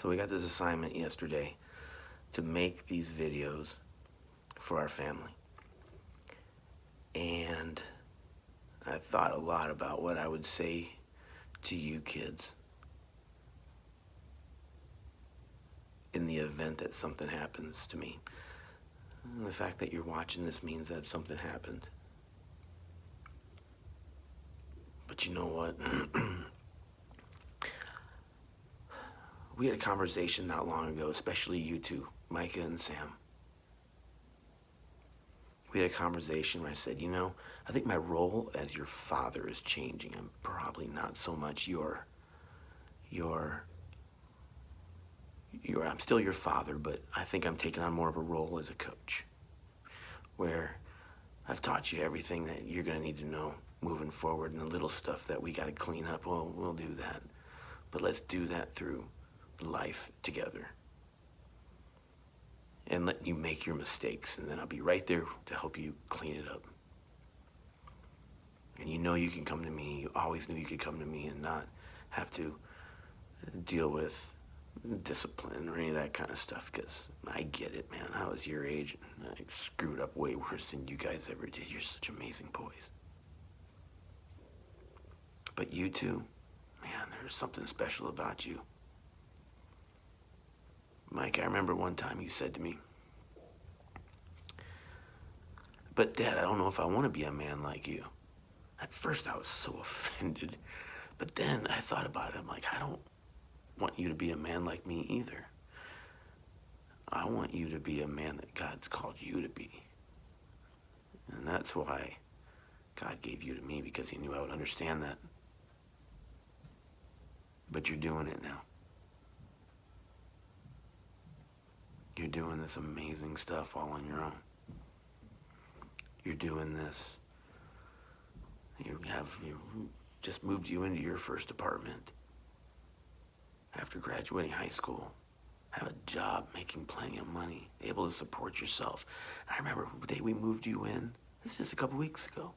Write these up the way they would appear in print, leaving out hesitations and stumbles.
So we got this assignment yesterday to make these videos for our family. And I thought a lot about what I would say to you kids in the event that something happens to me. And the fact that you're watching this means that something happened. But you know what? We had a conversation not long ago, especially you two, Micah and Sam. We had a conversation where I said, I think my role as your father is changing. I'm probably not so much I'm still your father, but I think I'm taking on more of a role as a coach, where I've taught you everything that you're going to need to know moving forward, and the little stuff that we got to clean up, well, we'll do that. But let's do that through life together. And let you make your mistakes, and then I'll be right there to help you clean it up. And you can come to me. You always knew you could come to me and not have to deal with discipline or any of that kind of stuff, because I get it, man. I was your age, and I screwed up way worse than you guys ever did. You're such amazing boys. But you two, man, there's something special about you. Mike, I remember one time you said to me, "But Dad, I don't know if I want to be a man like you." At first I was so offended, but then I thought about it. I'm like, I don't want you to be a man like me either. I want you to be a man that God's called you to be. And that's why God gave you to me, because he knew I would understand that. But you're doing it now. You're doing this amazing stuff all on your own. You're doing this. You just moved you into your first apartment after graduating high school. Have a job, making plenty of money, able to support yourself. I remember the day we moved you in. This is just a couple weeks ago.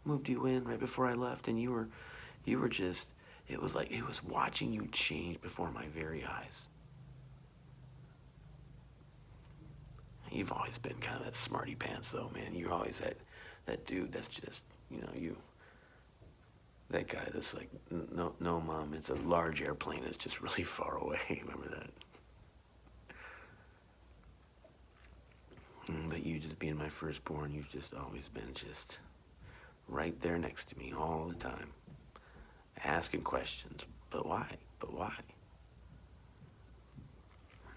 Moved you in right before I left, and you were just. It was like it was watching you change before my very eyes. You've always been kind of that smarty pants, though, man. You're always that dude that's just, that guy that's like, no, Mom, it's a large airplane. It's just really far away. Remember that? But you just being my firstborn, you've just always been just right there next to me all the time, asking questions. But why? But why?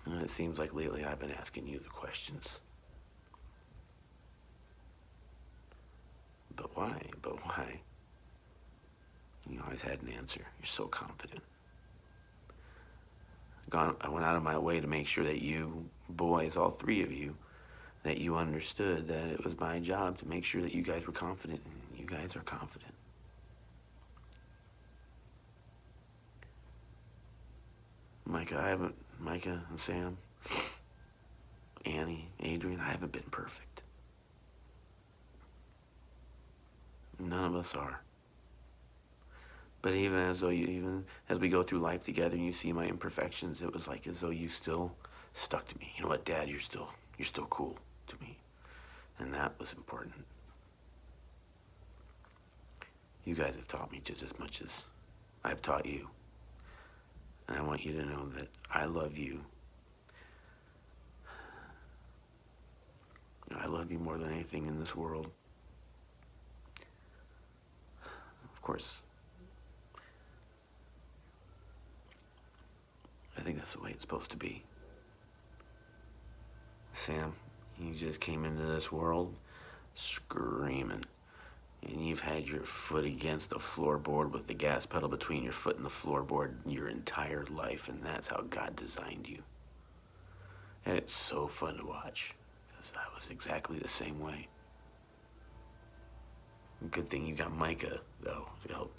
And it seems like lately I've been asking you the questions. But why? But why? You always had an answer. You're so confident. I went out of my way to make sure that you boys, all three of you, that you understood that it was my job to make sure that you guys were confident, and you guys are confident. Micah and Sam, Annie, Adrian, I haven't been perfect. None of us are. But even as we go through life together and you see my imperfections, it was like as though you still stuck to me. You know what, Dad, you're still cool to me. And that was important. You guys have taught me just as much as I've taught you. And I want you to know that I love you. I love you more than anything in this world. Of course, I think that's the way it's supposed to be. Sam, you just came into this world screaming. And you've had your foot against the floorboard with the gas pedal between your foot and the floorboard your entire life, and that's how God designed you. And it's so fun to watch, because I was exactly the same way. Good thing you got Micah, though, to help,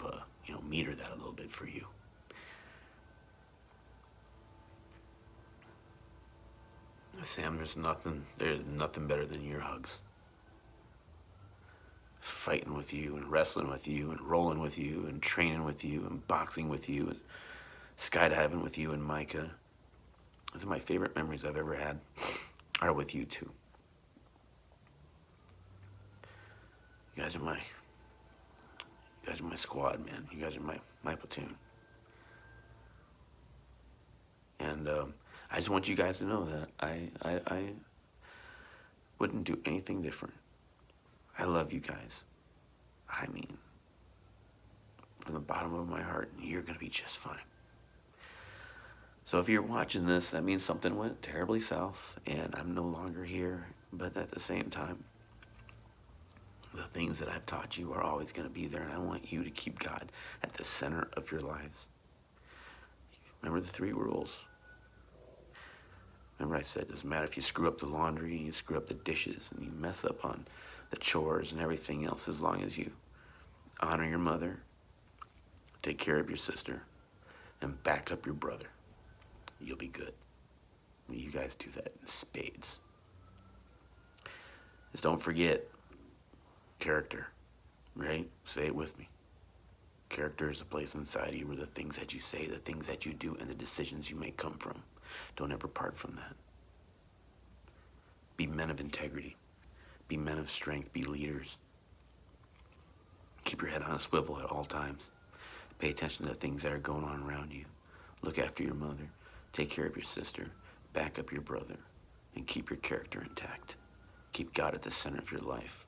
meter that a little bit for you. Sam, there's nothing better than your hugs. Fighting with you and wrestling with you and rolling with you and training with you and boxing with you and skydiving with you and Micah. Some of my favorite memories I've ever had are with you two. You guys are my squad, man. You guys are my platoon. And I just want you guys to know that I wouldn't do anything different. I love you guys. I mean, from the bottom of my heart, you're going to be just fine. So if you're watching this, that means something went terribly south, and I'm no longer here. But at the same time, the things that I've taught you are always going to be there, and I want you to keep God at the center of your lives. Remember the 3 rules. Remember I said, it doesn't matter if you screw up the laundry, you screw up the dishes, and you mess up on the chores and everything else, as long as you honor your mother, take care of your sister, and back up your brother. You'll be good. You guys do that in spades. Just don't forget character, right? Say it with me. Character is a place inside you where the things that you say, the things that you do, and the decisions you make come from. Don't ever part from that. Be men of integrity. Be men of strength. Be leaders. Keep your head on a swivel at all times. Pay attention to the things that are going on around you. Look after your mother. Take care of your sister. Back up your brother. And keep your character intact. Keep God at the center of your life.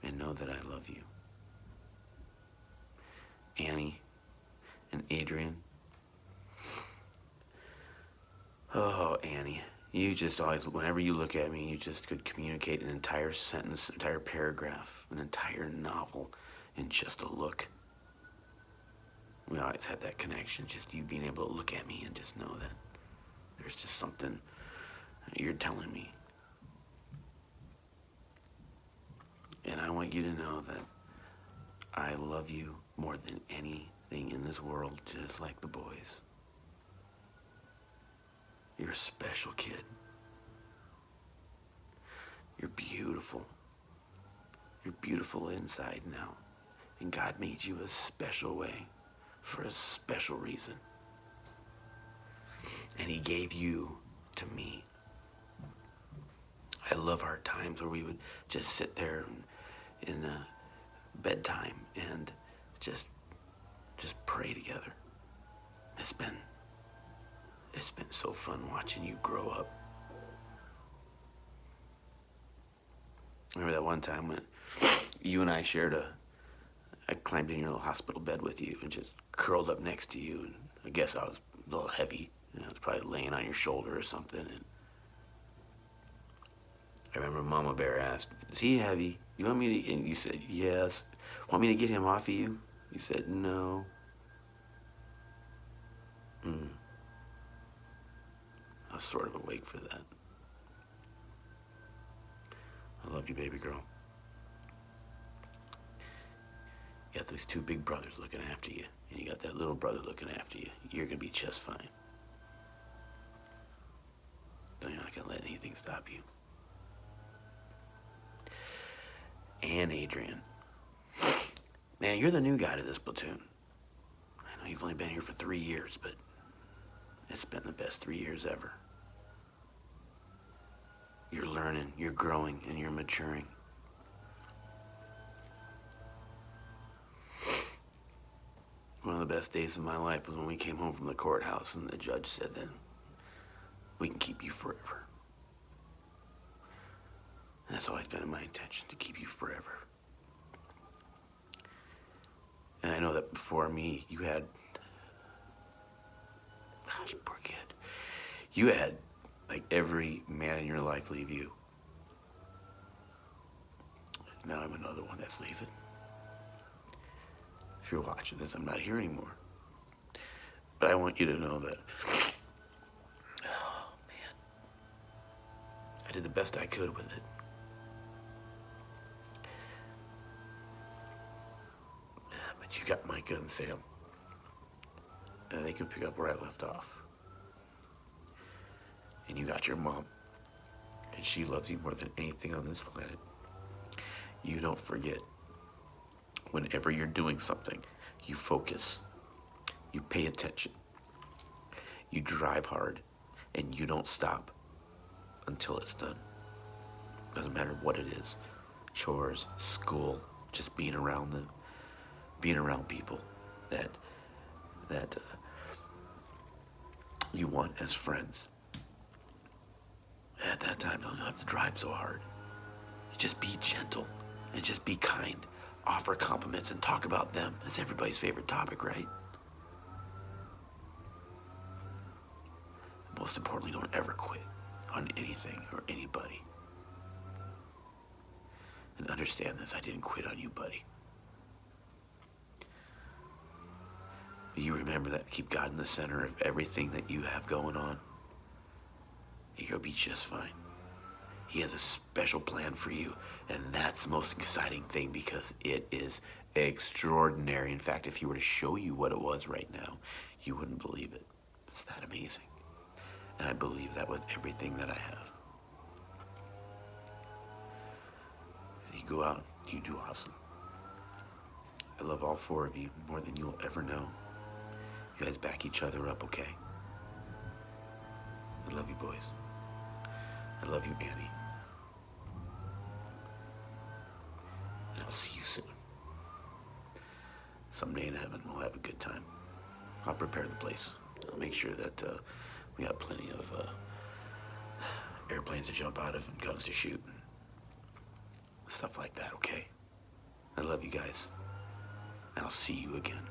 And know that I love you. Annie and Adrian. Oh, Annie. You just always, whenever you look at me, you just could communicate an entire sentence, entire paragraph, an entire novel in just a look. We always had that connection, just you being able to look at me and just know that there's just something you're telling me. And I want you to know that I love you more than anything in this world, just like the boys. You're a special kid. You're beautiful. You're beautiful inside now. And God made you a special way for a special reason. And He gave you to me. I love our times where we would just sit there in bedtime and just pray together. It's been so fun watching you grow up. Remember that one time when you and I I climbed in your little hospital bed with you and just curled up next to you, and I guess I was a little heavy. I was probably laying on your shoulder or something, and I remember Mama Bear asked, "Is he heavy? You want me to," and you said, "Yes." "Want me to get him off of you?" You said, "No." I was sort of awake for that. I love you, baby girl. You got those 2 big brothers looking after you, and you got that little brother looking after you. You're going to be just fine. You're not going to let anything stop you. And Adrian. Man, you're the new guy to this platoon. I know you've only been here for 3 years, but it's been the best 3 years ever. You're learning, you're growing, and you're maturing. One of the best days of my life was when we came home from the courthouse and the judge said that we can keep you forever. And that's always been my intention, to keep you forever. And I know that before me, you had, gosh, poor kid. You had, like, every man in your life leave you. Now I'm another one that's leaving. If you're watching this, I'm not here anymore. But I want you to know that, oh, man, I did the best I could with it. But you got Micah and Sam, and they can pick up where I left off. And you got your mom, and she loves you more than anything on this planet. You don't forget. Whenever you're doing something, you focus. You pay attention. You drive hard, and you don't stop until it's done. Doesn't matter what it is. Chores, school, just being around them, being around people that you want as friends. At that time, don't have to drive so hard. Just be gentle and just be kind. Offer compliments and talk about them. That's everybody's favorite topic, right? Most importantly, don't ever quit on anything or anybody. And understand this, I didn't quit on you, buddy. But you remember that, keep God in the center of everything that you have going on. You'll be just fine. He has a special plan for you, and that's the most exciting thing because it is extraordinary. In fact, if he were to show you what it was right now, you wouldn't believe it. It's that amazing. And I believe that with everything that I have. You go out, you do awesome. I love all four of you more than you'll ever know. You guys back each other up, okay? I love you, boys. I love you, Annie. And I'll see you soon. Someday in heaven, we'll have a good time. I'll prepare the place. I'll make sure that we got plenty of airplanes to jump out of and guns to shoot and stuff like that, okay? I love you guys. And I'll see you again.